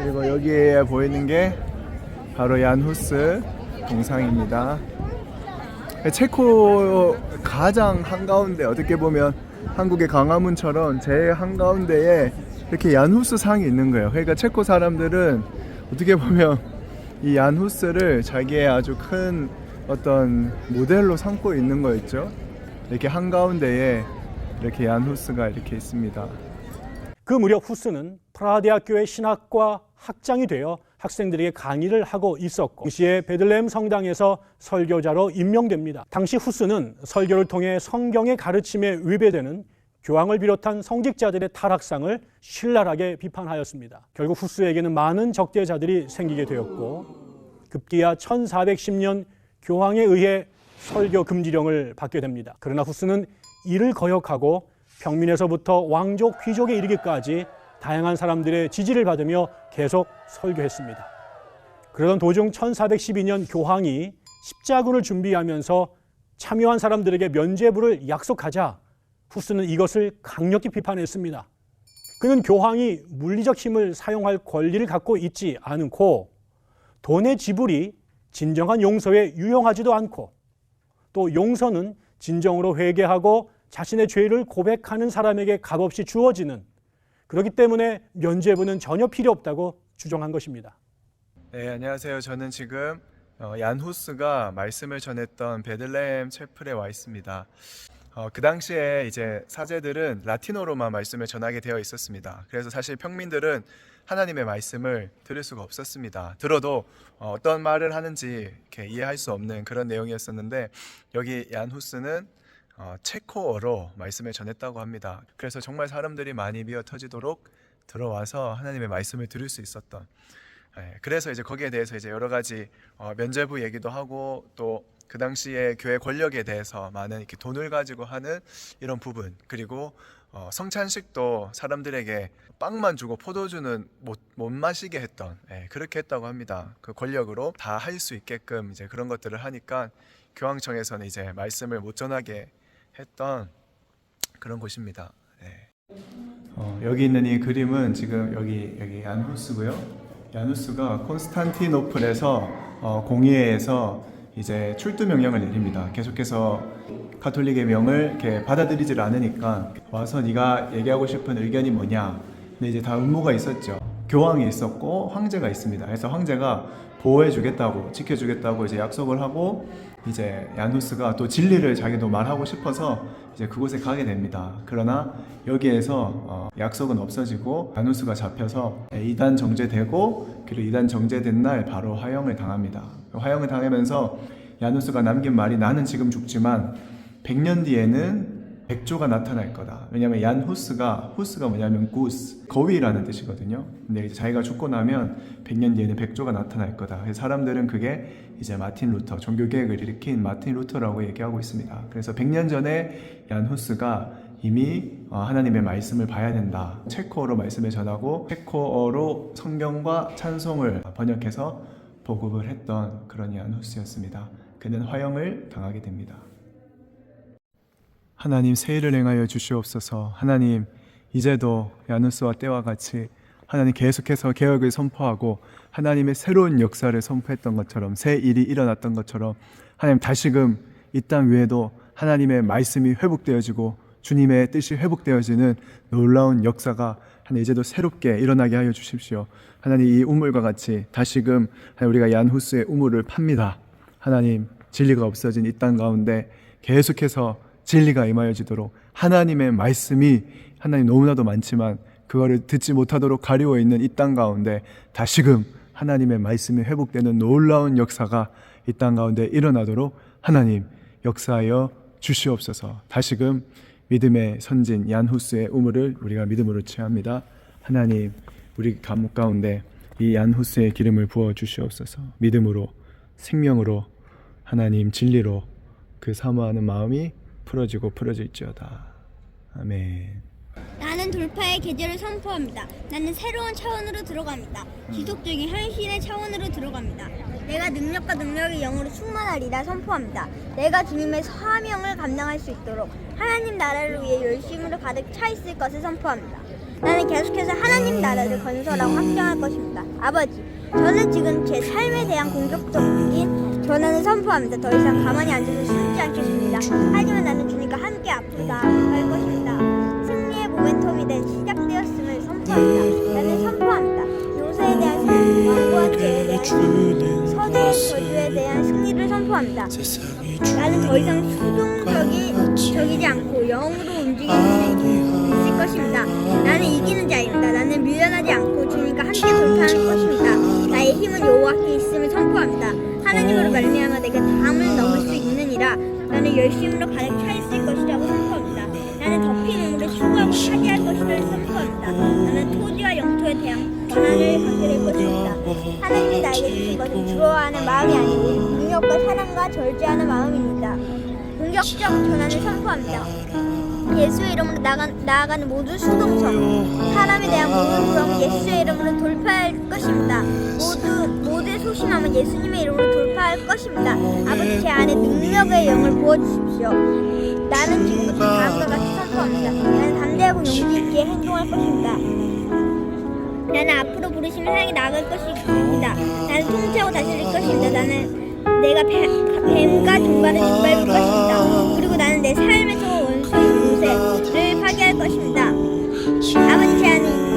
그리고 여기에 보이는 게 바로 얀 후스 동상입니다. 체코 가장 한가운데, 어떻게 보면 한국의 광화문처럼 제일 한가운데에 이렇게 얀 후스 상이 있는 거예요. 그러니까 체코 사람들은 어떻게 보면 이 얀 후스를 자기의 아주 큰 어떤 모델로 삼고 있는 거였죠. 이렇게 한가운데에 이렇게 얀 후스가 이렇게 있습니다. 그 무렵 후스는 프라하 대학교의 신학과 학장이 되어 학생들에게 강의를 하고 있었고, 당시에 베들레헴 성당에서 설교자로 임명됩니다. 당시 후스는 설교를 통해 성경의 가르침에 위배되는 교황을 비롯한 성직자들의 타락상을 신랄하게 비판하였습니다. 결국 후스에게는 많은 적대자들이 생기게 되었고, 급기야 1410년 교황에 의해 설교 금지령을 받게 됩니다. 그러나 후스는 이를 거역하고 평민에서부터 왕족, 귀족에 이르기까지 다양한 사람들의 지지를 받으며 계속 설교했습니다. 그러던 도중 1412년 교황이 십자군을 준비하면서 참여한 사람들에게 면죄부를 약속하자 후스는 이것을 강력히 비판했습니다. 그는 교황이 물리적 힘을 사용할 권리를 갖고 있지 않고 돈의 지불이 진정한 용서에 유용하지도 않고, 또 용서는 진정으로 회개하고 자신의 죄를 고백하는 사람에게 값없이 주어지는, 그렇기 때문에 면죄부는 전혀 필요 없다고 주장한 것입니다. 네, 안녕하세요. 저는 지금 얀 후스가 말씀을 전했던 베들레헴 채플에 와 있습니다. 그 당시에 이제 사제들은 라틴어로만 말씀을 전하게 되어 있었습니다. 그래서 사실 평민들은 하나님의 말씀을 들을 수가 없었습니다. 들어도 어떤 말을 하는지 이렇게 이해할 수 없는 그런 내용이었었는데, 여기 얀 후스는 체코어로 말씀을 전했다고 합니다. 그래서 정말 사람들이 많이 미어 터지도록 들어와서 하나님의 말씀을 들을 수 있었던, 그래서 이제 거기에 대해서 이제 여러 가지 면죄부 얘기도 하고, 또 그 당시에 교회 권력에 대해서 많은 이렇게 돈을 가지고 하는 이런 부분, 그리고 성찬식도 사람들에게 빵만 주고 포도주는 못 마시게 했던, 그렇게 했다고 합니다. 그 권력으로 다 할 수 있게끔 이제 그런 것들을 하니까 교황청에서는 이제 말씀을 못 전하게 했던 그런 곳입니다. 여기 있는 이 그림은 지금 여기 얀 후스고요. 얀 후스가 콘스탄티노플에서 공의회에서 이제 출두 명령을 내립니다. 계속해서 가톨릭의 명을 이렇게 받아들이질 않으니까 와서 네가 얘기하고 싶은 의견이 뭐냐. 근데 이제 다 음모가 있었죠. 교황이 있었고 황제가 있습니다. 그래서 황제가 보호해주겠다고, 지켜주겠다고 이제 약속을 하고, 이제 얀 후스가 또 진리를 자기도 말하고 싶어서 이제 그곳에 가게 됩니다. 그러나 여기에서 약속은 없어지고 얀 후스가 잡혀서 이단 정제되고, 그리고 이단 정제된 날 바로 화형을 당합니다. 화형을 당하면서 얀 후스가 남긴 말이, 나는 지금 죽지만 100년 뒤에는 백조가 나타날 거다. 왜냐하면 얀 후스가 뭐냐면 구스, 거위라는 뜻이거든요. 근데 이제 자기가 죽고 나면 100년 뒤에는 백조가 나타날 거다. 그래서 사람들은 그게 이제 마틴 루터, 종교 개혁을 일으킨 마틴 루터라고 얘기하고 있습니다. 그래서 100년 전에 얀 후스가 이미 하나님의 말씀을 봐야 된다. 체코어로 말씀을 전하고 체코어로 성경과 찬송을 번역해서 보급을 했던 그런 얀 후스였습니다. 그는 화형을 당하게 됩니다. 하나님, 새일을 행하여 주시옵소서. 하나님, 이제도 얀 후스와 때와 같이 하나님 계속해서 개혁을 선포하고 하나님의 새로운 역사를 선포했던 것처럼, 새 일이 일어났던 것처럼 하나님 다시금 이 땅 위에도 하나님의 말씀이 회복되어지고 주님의 뜻이 회복되어지는 놀라운 역사가 하나님 이제도 새롭게 일어나게 하여 주십시오. 하나님, 이 우물과 같이 다시금 우리가 얀 후스의 우물을 팝니다. 하나님, 진리가 없어진 이 땅 가운데 계속해서 진리가 임하여지도록, 하나님의 말씀이 하나님 너무나도 많지만 그거를 듣지 못하도록 가리워 있는 이 땅 가운데 다시금 하나님의 말씀이 회복되는 놀라운 역사가 이 땅 가운데 일어나도록 하나님 역사하여 주시옵소서. 다시금 믿음의 선진 얀 후스의 우물을 우리가 믿음으로 취합니다. 하나님, 우리 감옥 가운데 이 얀 후스의 기름을 부어 주시옵소서. 믿음으로, 생명으로, 하나님 진리로 그 사모하는 마음이 풀어질지어다. 아멘. 나는 돌파의 계절을 선포합니다. 나는 새로운 차원으로 들어갑니다. 지속적인 현실의 차원으로 들어갑니다. 내가 능력과 능력의 영으로 충만하리라 선포합니다. 내가 주님의 사명을 감당할 수 있도록 하나님 나라를 위해 열심으로 가득 차 있을 것을 선포합니다. 나는 계속해서 하나님 나라를 건설하고 확장할 것입니다. 아버지, 저는 지금 제 삶에 대한 공격적인 전환을 선포합니다. 더 이상 가만히 앉아서 숨지 않겠습니다. 하지만 나는 주님과 함께 앞으로 나아갈 것입니다. 승리의 모멘텀이 된 시작되었음을 선포합니다. 나는 선포합니다. 용서에 대한 승리, 완고한 죄에 대한 승리, 선의 저주에 대한 승리를 선포합니다. 나는 더 이상 수동적이지 않고 영으로 움직일 수 있을 것입니다. 나는 이기는 자입니다. 나는 밀려나지 않고 주님과 함께 돌파하는 것입니다. 나의 힘은 여호와께 있음을 선포합니다. 하나님으로 말미암아 내가 담을 넘을 수 있느니라. 나는 열심으로 가득 차 있을 것이라고 선포합니다. 나는 덮인 우물을 추구하고 차지할 것이라를 선포합니다. 나는 토지와 영토에 대한 권한을 갖게 될 것입니다. 하나님이 나에게 주신 것은 부러워하는 마음이 아니고 능력과 사랑과 절제하는 마음입니다. 공격적 전환을 선포합니다. 예수의 이름으로 나아가는 모든 수동성, 사람에 대한 모든 부러움은 예수의 이름으로 돌파할 것입니다. 모두의 소심함은 예수님의 이름으로 돌파할 것입니다. 아버지, 제 안에 능력의 영을 부어주십시오. 나는 지금부터 다음과 같이 선포합니다. 나는 담대하고 용기 있게 행동할 것입니다. 나는 앞으로 부르심을 향해 나아갈 것입니다. 나는 통치하고 다스릴 것입니다. 내가 뱀과 동발을 짓밟을 것입니다. 그리고 나는 내 삶에서 원수의 요새를 파괴할 것입니다. 아버지, 제 안에